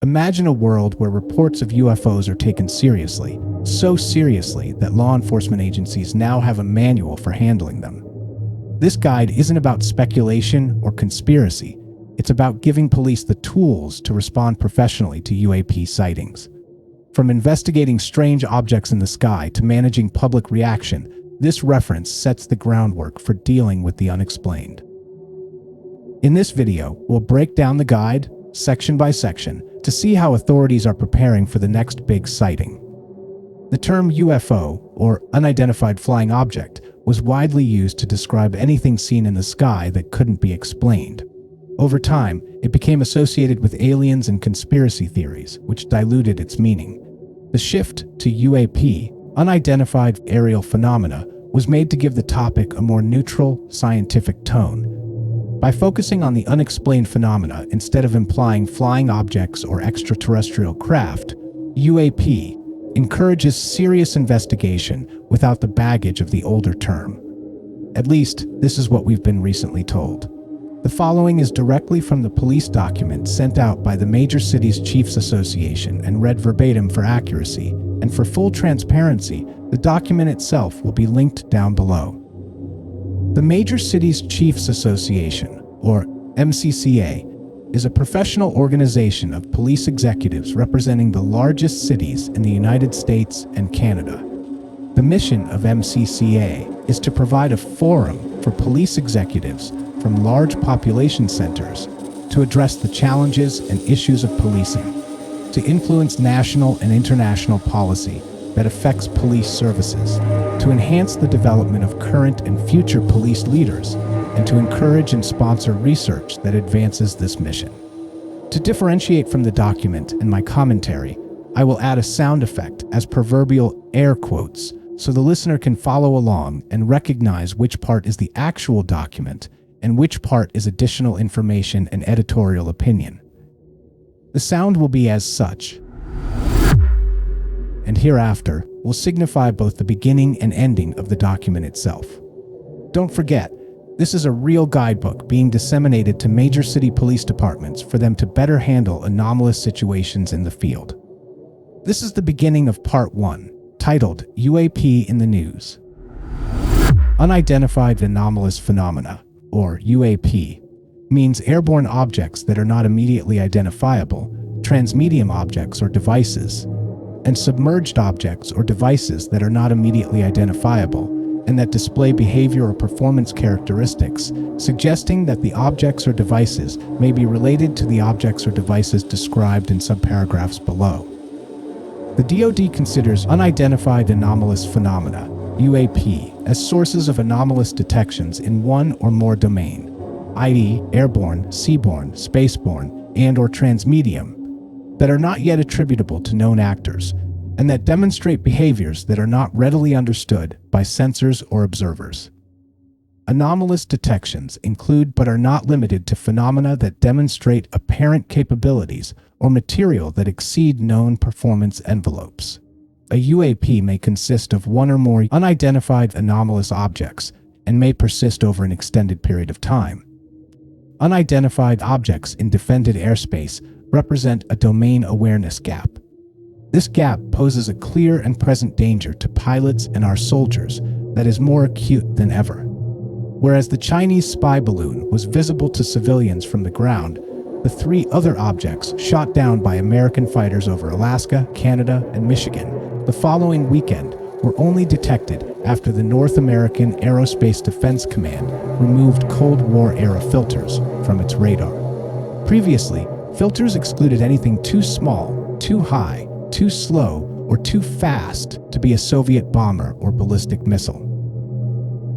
Imagine a world where reports of UFOs are taken seriously, so seriously that law enforcement agencies now have a manual for handling them. This guide isn't about speculation or conspiracy. It's about giving police the tools to respond professionally to UAP sightings. From investigating strange objects in the sky to managing public reaction, this reference sets the groundwork for dealing with the unexplained. In this video, we'll break down the guide, section by section, to see how authorities are preparing for the next big sighting. The term UFO, or unidentified flying object, was widely used to describe anything seen in the sky that couldn't be explained. Over time, it became associated with aliens and conspiracy theories, which diluted its meaning. The shift to UAP, unidentified aerial phenomena, was made to give the topic a more neutral, scientific tone. By focusing on the unexplained phenomena instead of implying flying objects or extraterrestrial craft, UAP encourages serious investigation without the baggage of the older term. At least, this is what we've been recently told. The following is directly from the police document sent out by the Major Cities Chiefs Association and read verbatim for accuracy, and for full transparency, the document itself will be linked down below. The Major Cities Chiefs Association, or MCCA, is a professional organization of police executives representing the largest cities in the United States and Canada. The mission of MCCA is to provide a forum for police executives from large population centers to address the challenges and issues of policing, to influence national and international policy that affects police services, to enhance the development of current and future police leaders, and to encourage and sponsor research that advances this mission. To differentiate from the document and my commentary, I will add a sound effect as proverbial air quotes so the listener can follow along and recognize which part is the actual document and which part is additional information and editorial opinion. The sound will be as such, and hereafter will signify both the beginning and ending of the document itself. Don't forget, this is a real guidebook being disseminated to major city police departments for them to better handle anomalous situations in the field. This is the beginning of Part 1, titled UAP in the News. Unidentified anomalous phenomena, or UAP, means airborne objects that are not immediately identifiable, transmedium objects or devices, and submerged objects or devices that are not immediately identifiable and that display behavior or performance characteristics, suggesting that the objects or devices may be related to the objects or devices described in subparagraphs below. The DoD considers unidentified anomalous phenomena, UAP, as sources of anomalous detections in one or more domain, i.e. airborne, seaborne, spaceborne, and/or transmedium, that are not yet attributable to known actors, and that demonstrate behaviors that are not readily understood by sensors or observers. Anomalous detections include but are not limited to phenomena that demonstrate apparent capabilities or material that exceed known performance envelopes. A UAP may consist of one or more unidentified anomalous objects and may persist over an extended period of time. Unidentified objects in defended airspace represent a domain awareness gap. This gap poses a clear and present danger to pilots and our soldiers that is more acute than ever. Whereas the Chinese spy balloon was visible to civilians from the ground, the three other objects shot down by American fighters over Alaska, Canada, and Michigan the following weekend were only detected after the North American Aerospace Defense Command removed Cold War-era filters from its radar. Previously, filters excluded anything too small, too high, too slow, or too fast to be a Soviet bomber or ballistic missile.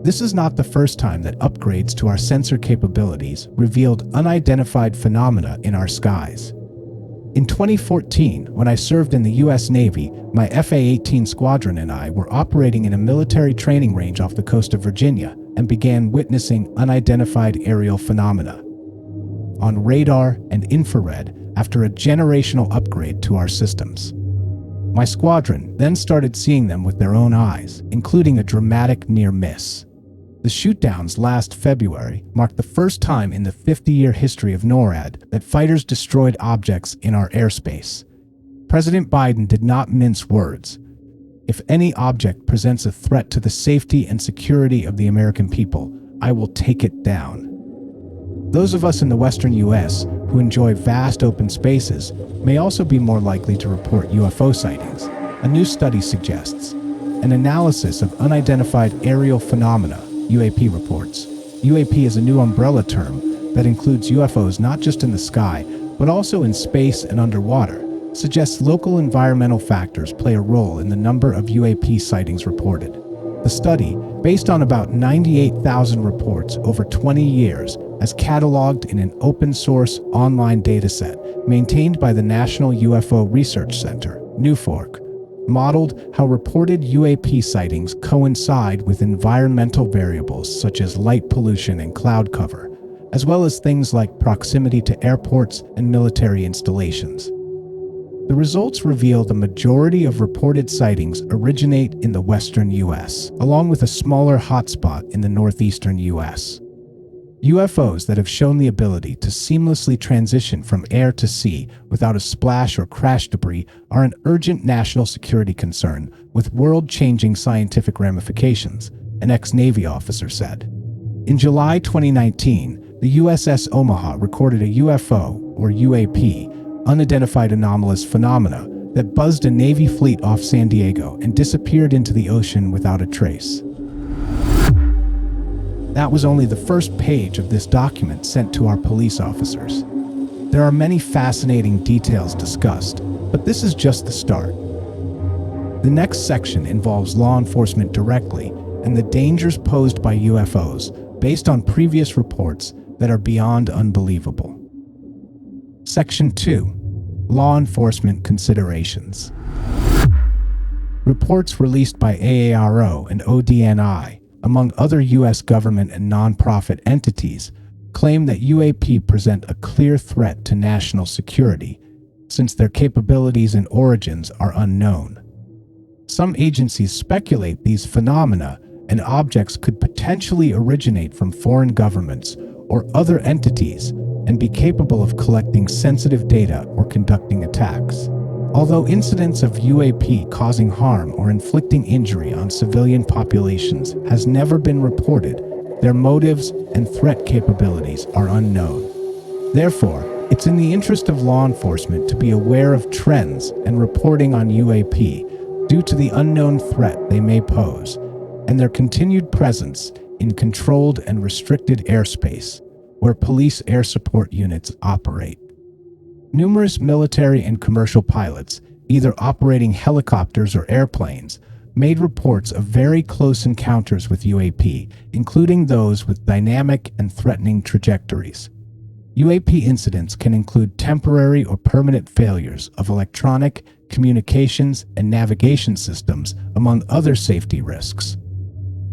This is not the first time that upgrades to our sensor capabilities revealed unidentified phenomena in our skies. In 2014, when I served in the U.S. Navy, my FA-18 squadron and I were operating in a military training range off the coast of Virginia and began witnessing unidentified aerial phenomena on radar and infrared after a generational upgrade to our systems. My squadron then started seeing them with their own eyes, including a dramatic near miss. The shootdowns last February marked the first time in the 50-year history of NORAD that fighters destroyed objects in our airspace. President Biden did not mince words. If any object presents a threat to the safety and security of the American people, I will take it down. Those of us in the Western U.S. who enjoy vast open spaces may also be more likely to report UFO sightings. A new study suggests. An analysis of unidentified aerial phenomena, UAP reports. UAP is a new umbrella term that includes UFOs not just in the sky, but also in space and underwater, suggests local environmental factors play a role in the number of UAP sightings reported. The study, based on about 98,000 reports over 20 years, as cataloged in an open-source online dataset maintained by the National UFO Research Center, NUFORC, modeled how reported UAP sightings coincide with environmental variables such as light pollution and cloud cover, as well as things like proximity to airports and military installations. The results reveal the majority of reported sightings originate in the western U.S., along with a smaller hotspot in the northeastern U.S. UFOs that have shown the ability to seamlessly transition from air to sea without a splash or crash debris are an urgent national security concern with world-changing scientific ramifications, an ex-Navy officer said. In July 2019, the USS Omaha recorded a UFO, or UAP, unidentified anomalous phenomena that buzzed a Navy fleet off San Diego and disappeared into the ocean without a trace. That was only the first page of this document sent to our police officers. There are many fascinating details discussed, but this is just the start. The next section involves law enforcement directly and the dangers posed by UFOs based on previous reports that are beyond unbelievable. Section 2. Law Enforcement Considerations. Reports released by AARO and ODNI, among other U.S. government and nonprofit entities, claim that UAP present a clear threat to national security, since their capabilities and origins are unknown. Some agencies speculate these phenomena and objects could potentially originate from foreign governments or other entities and be capable of collecting sensitive data or conducting attacks. Although incidents of UAP causing harm or inflicting injury on civilian populations has never been reported, their motives and threat capabilities are unknown. Therefore, it's in the interest of law enforcement to be aware of trends and reporting on UAP due to the unknown threat they may pose and their continued presence in controlled and restricted airspace where police air support units operate. Numerous military and commercial pilots, either operating helicopters or airplanes, made reports of very close encounters with UAP, including those with dynamic and threatening trajectories. UAP incidents can include temporary or permanent failures of electronic, communications, and navigation systems, among other safety risks.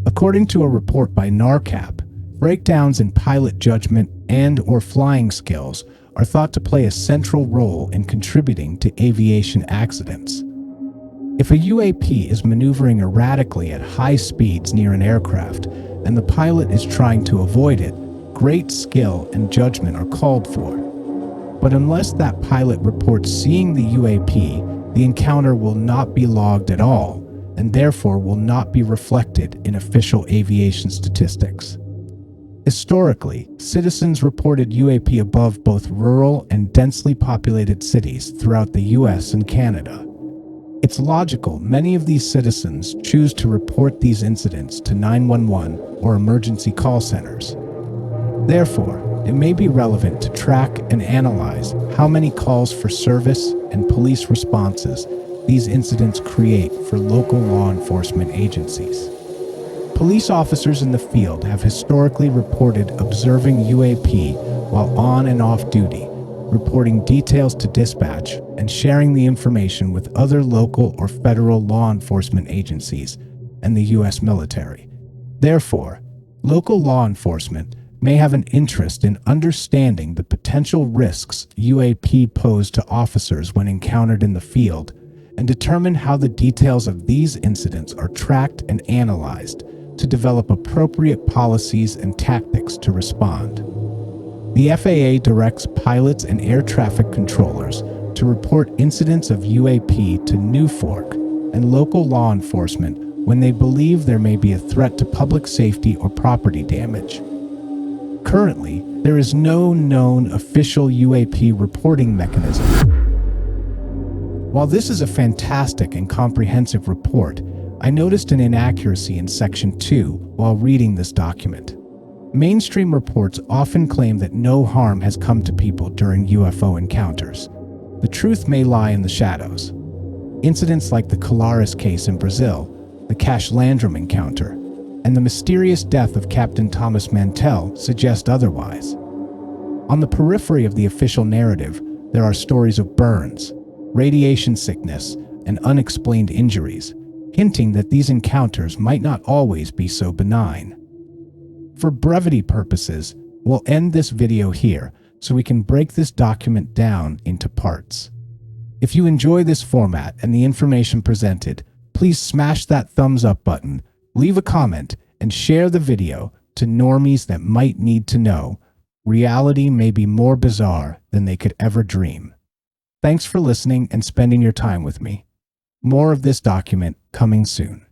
According to a report by NARCAP, breakdowns in pilot judgment and/or flying skills are thought to play a central role in contributing to aviation accidents. If a UAP is maneuvering erratically at high speeds near an aircraft and the pilot is trying to avoid it, great skill and judgment are called for. But unless that pilot reports seeing the UAP, the encounter will not be logged at all and therefore will not be reflected in official aviation statistics. Historically, citizens reported UAP above both rural and densely populated cities throughout the US and Canada. It's logical many of these citizens choose to report these incidents to 911 or emergency call centers. Therefore, it may be relevant to track and analyze how many calls for service and police responses these incidents create for local law enforcement agencies. Police officers in the field have historically reported observing UAP while on and off duty, reporting details to dispatch and sharing the information with other local or federal law enforcement agencies and the U.S. military. Therefore, local law enforcement may have an interest in understanding the potential risks UAP pose to officers when encountered in the field and determine how the details of these incidents are tracked and analyzed to develop appropriate policies and tactics to respond. The FAA directs pilots and air traffic controllers to report incidents of UAP to NUFORC and local law enforcement when they believe there may be a threat to public safety or property damage. Currently, there is no known official UAP reporting mechanism. While this is a fantastic and comprehensive report, I noticed an inaccuracy in Section 2 while reading this document. Mainstream reports often claim that no harm has come to people during UFO encounters. The truth may lie in the shadows. Incidents like the Colares case in Brazil, the Cash Landrum encounter, and the mysterious death of Captain Thomas Mantell suggest otherwise. On the periphery of the official narrative, there are stories of burns, radiation sickness, and unexplained injuries, hinting that these encounters might not always be so benign. For brevity purposes, we'll end this video here so we can break this document down into parts. If you enjoy this format and the information presented, please smash that thumbs up button, leave a comment, and share the video to normies that might need to know. Reality may be more bizarre than they could ever dream. Thanks for listening and spending your time with me. More of this document coming soon.